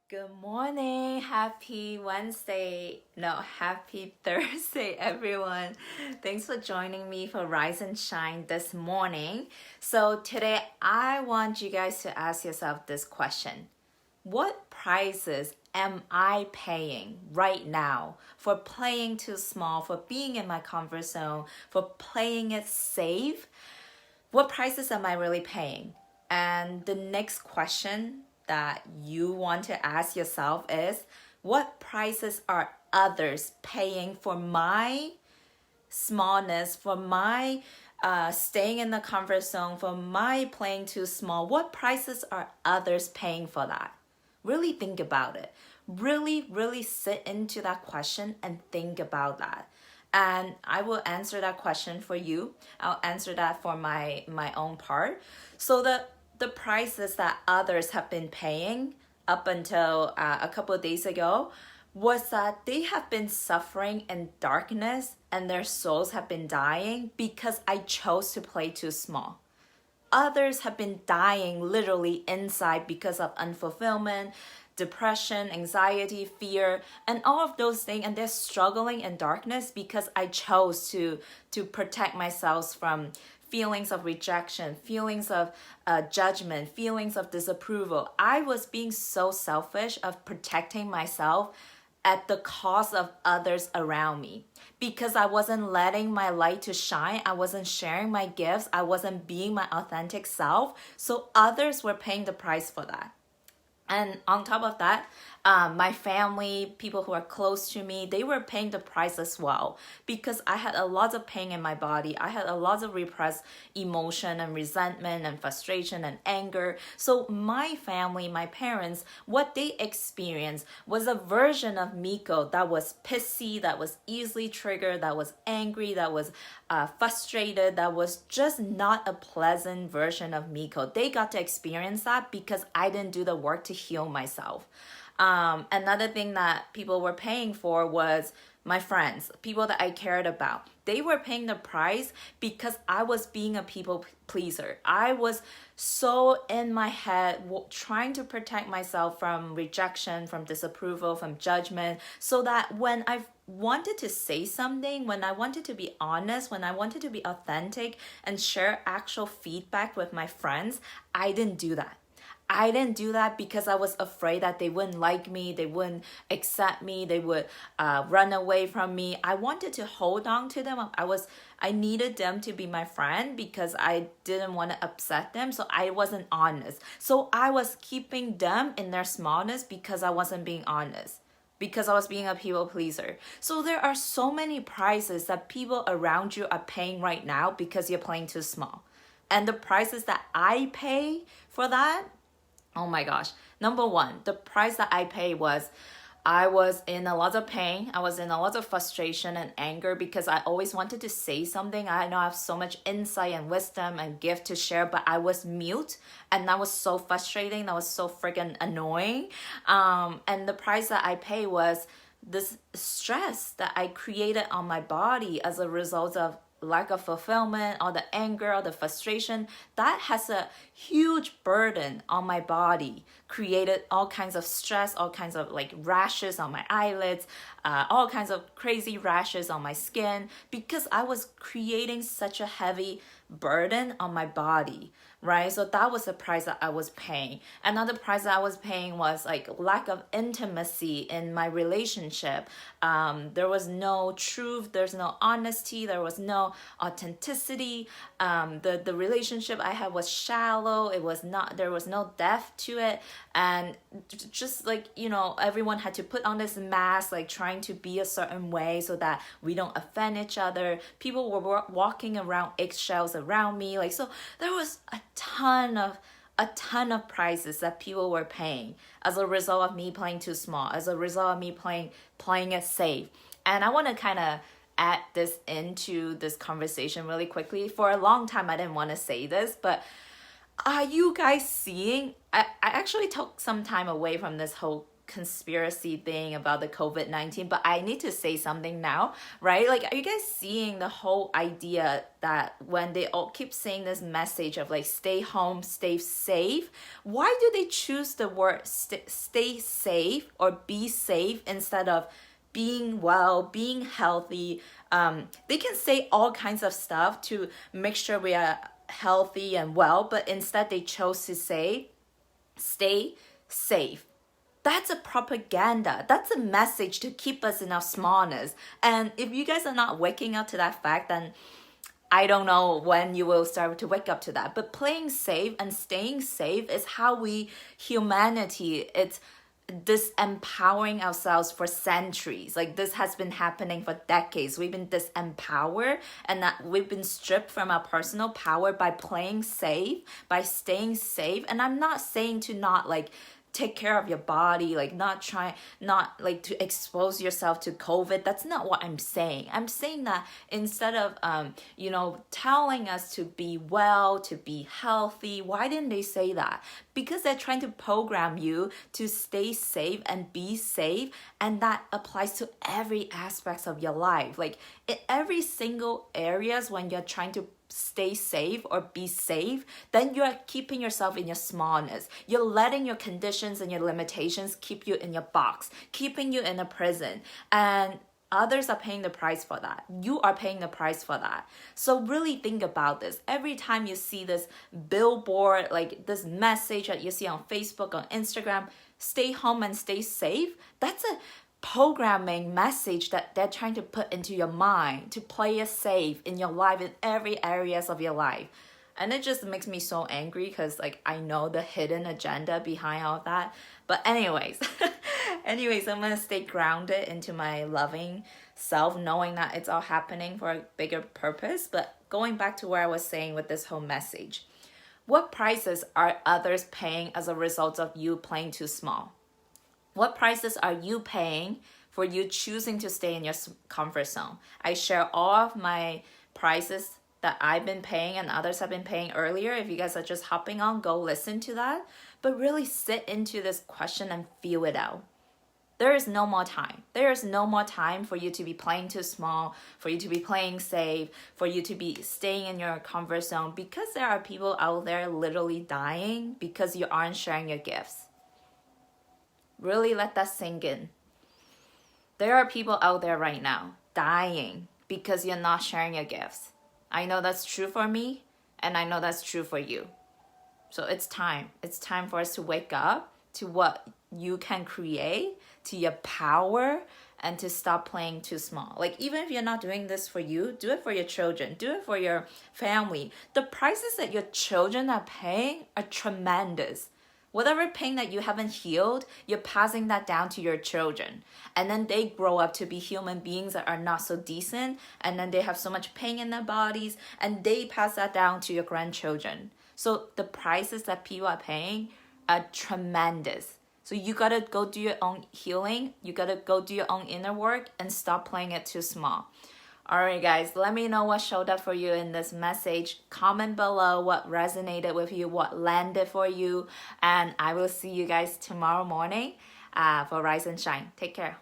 Good morning. Happy Wednesday. No, happy Thursday, everyone. Thanks for joining me for Rise and Shine this morning. So, today I want you guys to ask yourself this question: what prices am I paying right now for playing too small, for being in my comfort zone, for playing it safe? What prices am I really paying? And the next question that you want to ask yourself is, what prices are others paying for my smallness, for my staying in the comfort zone, for my playing too small? What prices are others paying for that? Really think about it. Really sit into that question and think about that. And I will answer that question for you. I'll answer that for my own part. So the prices that others have been paying up until a couple of days ago was that they have been suffering in darkness and their souls have been dying because I chose to play too small. Others have been dying literally inside because of unfulfillment, depression, anxiety, fear, and all of those things. And they're struggling in darkness because I chose to protect myself from feelings of rejection, feelings of judgment, feelings of disapproval. I was being so selfish of protecting myself at the cost of others around me because I wasn't letting my light to shine. I wasn't sharing my gifts. I wasn't being my authentic self. So others were paying the price for that. And on top of that, my family, people who are close to me, they were paying the price as well because I had a lot of pain in my body. I had a lot of repressed emotion and resentment and frustration and anger. So my family, my parents, what they experienced was a version of Miko that was pissy, that was easily triggered, that was angry, that was frustrated, that was just not a pleasant version of Miko. They got to experience that because I didn't do the work to heal myself. Another thing that people were paying for was my friends, people that I cared about. They were paying the price because I was being a people pleaser. I was so in my head trying to protect myself from rejection, from disapproval, from judgment, so that when I wanted to say something, when I wanted to be honest, when I wanted to be authentic and share actual feedback with my friends, I didn't do that. I didn't do that because I was afraid that they wouldn't like me, they wouldn't accept me, they would run away from me. I wanted to hold on to them. I needed them to be my friend because I didn't want to upset them, so I wasn't honest. So I was keeping them in their smallness because I wasn't being honest, because I was being a people pleaser. So there are so many prices that people around you are paying right now because you're playing too small. And the prices that I pay for that, oh my gosh. Number one, the price that I paid was I was in a lot of pain. I was in a lot of frustration and anger because I always wanted to say something. I know I have so much insight and wisdom and gift to share, but I was mute and that was so frustrating. That was so freaking annoying. And the price that I paid was this stress that I created on my body as a result of lack of fulfillment, all the anger, all the frustration. That has a huge burden on my body, created all kinds of stress, all kinds of like rashes on my eyelids, all kinds of crazy rashes on my skin because I was creating such a heavy burden on my body, right? So that was the price that I was paying. Another price that I was paying was like lack of intimacy in my relationship. There was no truth, there's no honesty, there was no authenticity. The relationship I had was shallow. It was not, there was no depth to it. And just like, everyone had to put on this mask, like trying to be a certain way so that we don't offend each other. People were walking around eggshells around me. Like, so there was a ton of prices that people were paying as a result of me playing too small, as a result of me playing it safe. And I want to kind of add this into this conversation really quickly. For a long time, I didn't want to say this, but are you guys seeing? I actually took some time away from this whole conspiracy thing about the COVID-19, but I need to say something now, right? Like, are you guys seeing the whole idea that when they all keep saying this message of like stay home, stay safe, why do they choose the word stay safe or be safe instead of being well, being healthy? They can say all kinds of stuff to make sure we are healthy and well, but instead they chose to say stay safe. That's a propaganda. That's a message to keep us in our smallness. And if you guys are not waking up to that fact, then I don't know when you will start to wake up to that. But playing safe and staying safe is how humanity, it's disempowering ourselves for centuries. Like, this has been happening for decades. We've been disempowered, and that we've been stripped from our personal power by playing safe, by staying safe. And I'm not saying to not like take care of your body, like not like to expose yourself to COVID. That's not what I'm saying. I'm saying that instead of telling us to be well, to be healthy, why didn't they say that? Because they're trying to program you to stay safe and be safe, and that applies to every aspects of your life. Like, in every single areas, when you're trying to stay safe or be safe, then you're keeping yourself in your smallness. You're letting your conditions and your limitations keep you in your box, keeping you in a prison. And others are paying the price for that. You are paying the price for that. So really think about this. Every time you see this billboard, like this message that you see on Facebook, on Instagram, stay home and stay safe, that's a programming message that they're trying to put into your mind to play it safe in your life, in every areas of your life. And it just makes me so angry because like I know the hidden agenda behind all of that. But anyways, I'm gonna stay grounded into my loving self, knowing that it's all happening for a bigger purpose. But going back to where I was saying with this whole message, what prices are others paying as a result of you playing too small? What prices are you paying for you choosing to stay in your comfort zone? I share all of my prices that I've been paying and others have been paying earlier. If you guys are just hopping on, go listen to that. But really sit into this question and feel it out. There is no more time. There is no more time for you to be playing too small, for you to be playing safe, for you to be staying in your comfort zone, because there are people out there literally dying because you aren't sharing your gifts. Really let that sink in. There are people out there right now dying because you're not sharing your gifts. I know that's true for me, and I know that's true for you. So it's time. It's time for us to wake up to what you can create, to your power, and to stop playing too small. Like, even if you're not doing this for you, do it for your children. Do it for your family. The prices that your children are paying are tremendous. Whatever pain that you haven't healed, you're passing that down to your children. And then they grow up to be human beings that are not so decent. And then they have so much pain in their bodies. And they pass that down to your grandchildren. So the prices that people are paying are tremendous. So you gotta go do your own healing. You gotta go do your own inner work and stop playing it too small. Alright guys, let me know what showed up for you in this message. Comment below what resonated with you, what landed for you. And I will see you guys tomorrow morning for Rise and Shine. Take care.